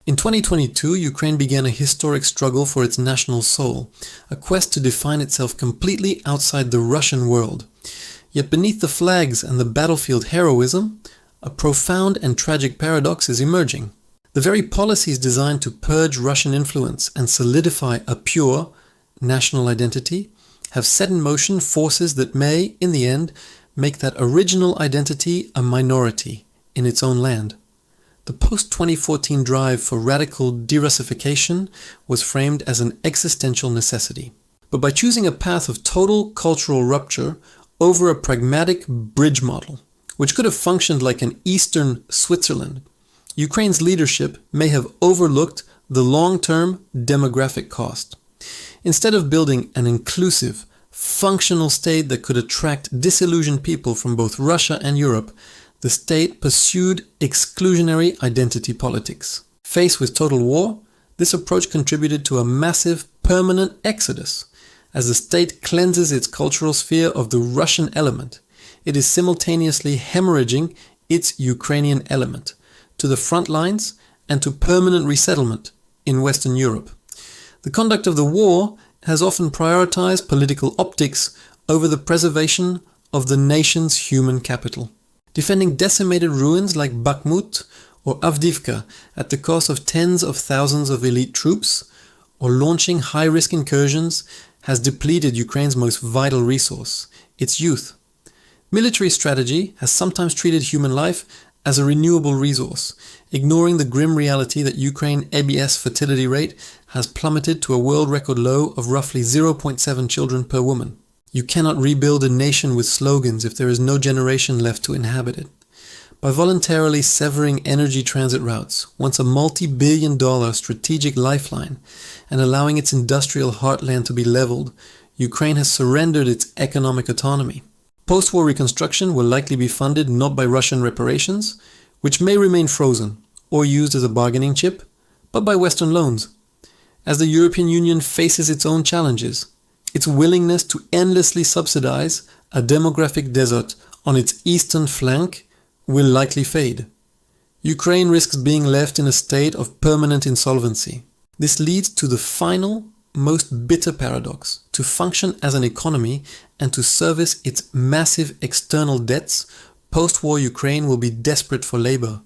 In 2022, Ukraine began a historic struggle for its national soul, a quest to define itself completely outside the Russian world. Yet beneath the flags and the battlefield heroism, a profound and tragic paradox is emerging. The very policies designed to purge Russian influence and solidify a pure national identity have set in motion forces that may, in the end, make that original identity a minority in its own land. The post-2014 drive for radical derussification was framed as an existential necessity. But by choosing a path of total cultural rupture over a pragmatic bridge model, which could have functioned like an Eastern Switzerland, Ukraine's leadership may have overlooked the long-term demographic cost. Instead of building an inclusive, functional state that could attract disillusioned people from both Russia and Europe, the state pursued exclusionary identity politics. Faced with total war, this approach contributed to a massive, permanent exodus. As the state cleanses its cultural sphere of the Russian element, it is simultaneously hemorrhaging its Ukrainian element to the front lines and to permanent resettlement in Western Europe. The conduct of the war has often prioritized political optics over the preservation of the nation's human capital. Defending decimated ruins like Bakhmut or Avdiivka at the cost of tens of thousands of elite troops, or launching high-risk incursions, has depleted Ukraine's most vital resource, its youth. Military strategy has sometimes treated human life as a renewable resource, ignoring the grim reality that Ukraine's ABS fertility rate has plummeted to a world record low of roughly 0.7 children per woman. You cannot rebuild a nation with slogans if there is no generation left to inhabit it. By voluntarily severing energy transit routes, once a multi-billion-dollar strategic lifeline, and allowing its industrial heartland to be leveled, Ukraine has surrendered its economic autonomy. Post-war reconstruction will likely be funded not by Russian reparations, which may remain frozen or used as a bargaining chip, but by Western loans. As the European Union faces its own challenges, its willingness to endlessly subsidize a demographic desert on its eastern flank will likely fade. Ukraine risks being left in a state of permanent insolvency. This leads to the final, most bitter paradox: to function as an economy and to service its massive external debts, post-war Ukraine will be desperate for labor.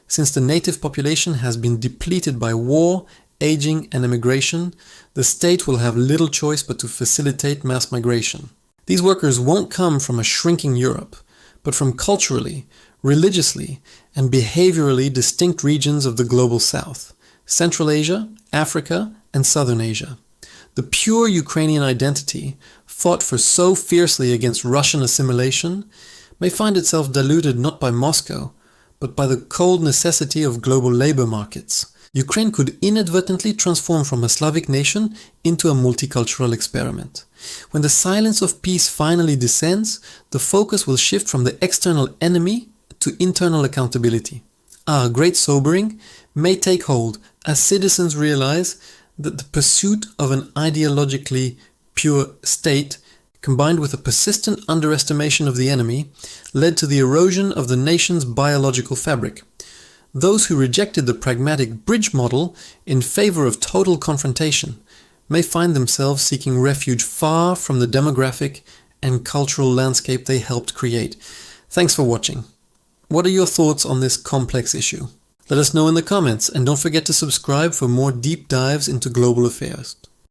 Since the native population has been depleted by war, aging and immigration, the state will have little choice but to facilitate mass migration. These workers won't come from a shrinking Europe, but from culturally, religiously, and behaviorally distinct regions of the global south: Central Asia, Africa, and Southern Asia. The pure Ukrainian identity, fought for so fiercely against Russian assimilation, may find itself diluted not by Moscow, but by the cold necessity of global labor markets. Ukraine could inadvertently transform from a Slavic nation into a multicultural experiment. When the silence of peace finally descends, the focus will shift from the external enemy to internal accountability. A great sobering may take hold as citizens realize that the pursuit of an ideologically pure state, combined with a persistent underestimation of the enemy, led to the erosion of the nation's biological fabric. Those who rejected the pragmatic bridge model in favor of total confrontation may find themselves seeking refuge far from the demographic and cultural landscape they helped create. Thanks for watching. What are your thoughts on this complex issue? Let us know in the comments, and don't forget to subscribe for more deep dives into global affairs.